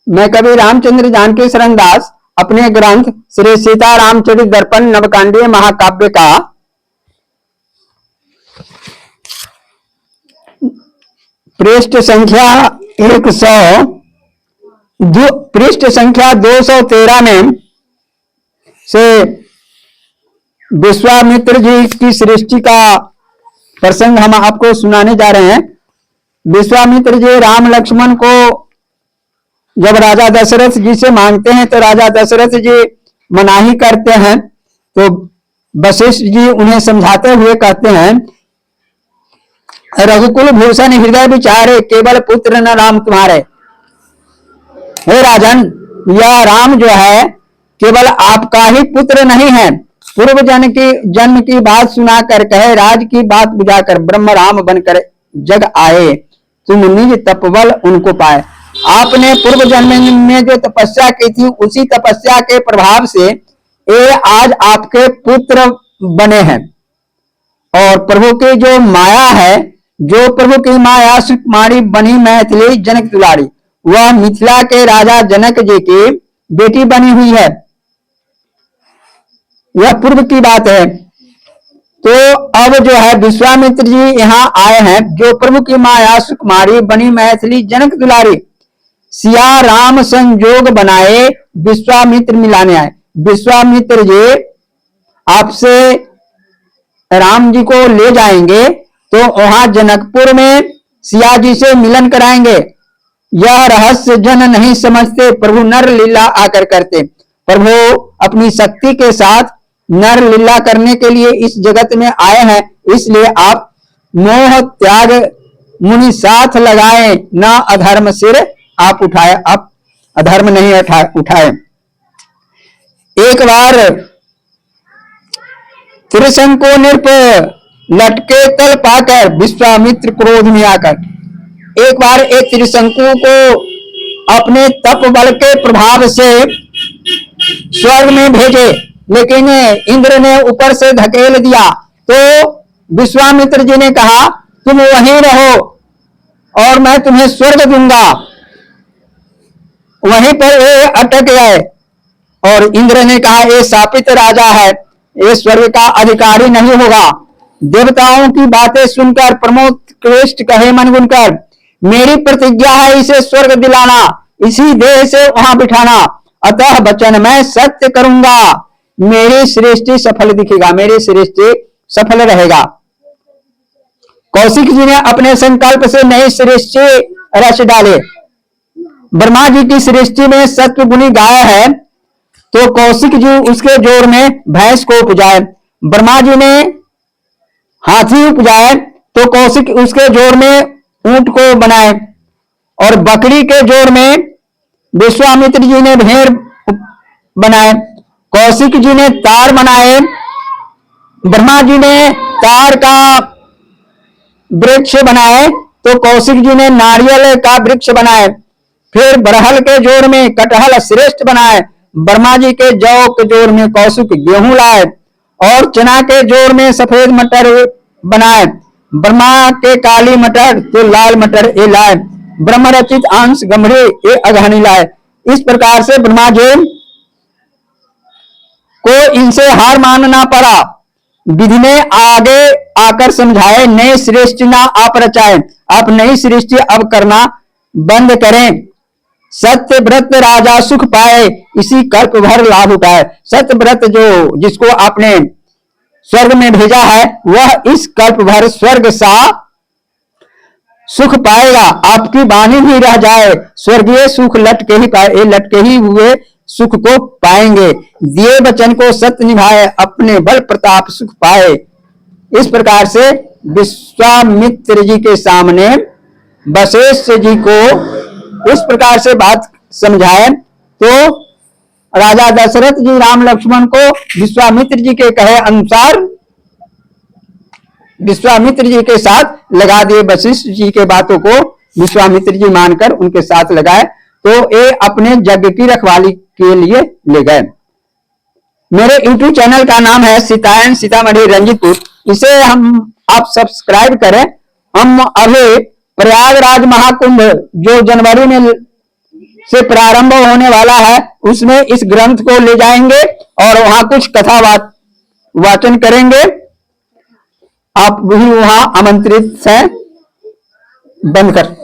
मैं कवि रामचंद्र जानकी शरण दास अपने ग्रंथ श्री सीता रामचरित दर्पण नवकांडीय महाकाव्य का पृष्ठ संख्या 213 में से विश्वामित्र जी की सृष्टि का प्रसंग हम आपको सुनाने जा रहे हैं। विश्वामित्र जी राम लक्ष्मण को जब राजा दशरथ जी से मांगते हैं तो राजा दशरथ जी मनाही करते हैं, तो वशिष्ठ जी उन्हें समझाते हुए कहते हैं, रघुकुल भूषण हृदय विचारे केवल पुत्र न राम तुम्हारे। हे राजन, यह राम जो है केवल आपका ही पुत्र नहीं है, पूर्व जन्म की बात सुनाकर कहे राज की बात बुझाकर ब्रह्म राम बनकर जग आए, तुम निज तपबल उनको पाए। आपने पूर्व जन्म में जो तपस्या की थी उसी तपस्या के प्रभाव से ये आज आपके पुत्र बने हैं। और प्रभु की जो माया है, जो प्रभु की माया सुकुमारी बनी मैथिली जनक दुलारी, वह मिथिला के राजा जनक जी की बेटी बनी हुई है। यह पूर्व की बात है। तो अब जो है विश्वामित्र जी यहाँ आए हैं, जो प्रभु की माया सुकुमारी बनी मैथिली जनक दुलारी, सिया राम संजोग बनाए विश्वामित्र मिलाने आए। विश्वामित्र जी आपसे राम जी को ले जाएंगे तो वहां जनकपुर में सिया जी से मिलन कराएंगे। यह रहस्य जन नहीं समझते, प्रभु नर लीला आकर करते। प्रभु अपनी शक्ति के साथ नर लीला करने के लिए इस जगत में आए हैं, इसलिए आप मोह त्याग मुनि साथ लगाए, न अधर्म सिर आप उठाए, आप अधर्म नहीं उठाए। एक बार त्रिशंकु नृप लटके तल पाकर विश्वामित्र क्रोध में आकर एक बार एक त्रिशंकु को अपने तप बल के प्रभाव से स्वर्ग में भेजे, लेकिन इंद्र ने ऊपर से धकेल दिया। तो विश्वामित्र जी ने कहा, तुम वहीं रहो और मैं तुम्हें स्वर्ग दूंगा। वहीं पर ये अटक गए और इंद्र ने कहा, ये शापित राजा है, ये स्वर्ग का अधिकारी नहीं होगा। देवताओं की बातें सुनकर प्रमोद कृष्ण कहे मन गुनकर, मेरी प्रतिज्ञा है इसे स्वर्ग दिलाना, इसी देह से वहां बिठाना, अतः वचन मैं सत्य करूंगा, मेरी सृष्टि सफल दिखेगा, मेरी सृष्टि सफल रहेगा। कौशिक जी ने अपने संकल्प से नई सृष्टि रच डाले। ब्रह्मा जी की सृष्टि में सत्व गुणी गाय है, तो कौशिक जी उसके जोड़ में भैंस को उपजाए। ब्रह्मा जी ने हाथी उपजाए, तो कौशिक उसके जोड़ में ऊंट को बनाए। और बकरी के जोड़ में विश्वामित्र जी ने भेड़ बनाए। कौशिक जी ने तार बनाए, ब्रह्मा जी ने तार का वृक्ष बनाए, तो कौशिक जी ने नारियल का वृक्ष बनाए। फिर बरहल के जोड़ में कटहल श्रेष्ठ बनाए। ब्रह्मा जी के जौ के जोड़ में कौशिक गेहूं लाए और चना के जोड़ में सफेद मटर बनाए। ब्रह्मा के काली मटर तो लाल मटर ये लाए। ब्रह्म रचित अंश गमड़े ये अघानी लाए। इस प्रकार से ब्रह्मा जी को इनसे हार मानना पड़ा। विधि ने आगे आकर समझाए, नई सृष्टि ना आप रचाए, आप नई सृष्टि अब करना बंद करें। सत्य व्रत राजा सुख पाए, इसी कल्प भर लाभ उठाए। सत्य व्रत जो जिसको आपने स्वर्ग में भेजा है, वह इस कल्प भर स्वर्ग सा सुख पाएगा। आपकी वाणी भी रह जाए, स्वर्गीय सुख लटके ही पाए, लटके ही हुए सुख को पाएंगे। दिए वचन को सत्य निभाए, अपने बल प्रताप सुख पाए। इस प्रकार से विश्वामित्र जी के सामने वशिष्ठ जी को इस प्रकार से बात समझाए, तो राजा दशरथ जी राम लक्ष्मण को विश्वामित्र जी के कहे अनुसार विश्वामित्र जी के साथ लगा दिए। वशिष्ठ जी के बातों को विश्वामित्र जी मानकर उनके साथ लगाए, तो ये अपने यज्ञ की रखवाली के लिए ले गए। मेरे YouTube चैनल का नाम है सीतायन सीतामढ़ी रंजीतपुर, इसे आप सब्सक्राइब करें। हम अभी प्रयागराज महाकुंभ जो जनवरी में से प्रारंभ होने वाला है, उसमें इस ग्रंथ को ले जाएंगे और वहां कुछ कथा वाचन करेंगे। आप भी वहां आमंत्रित हैं। बंद कर।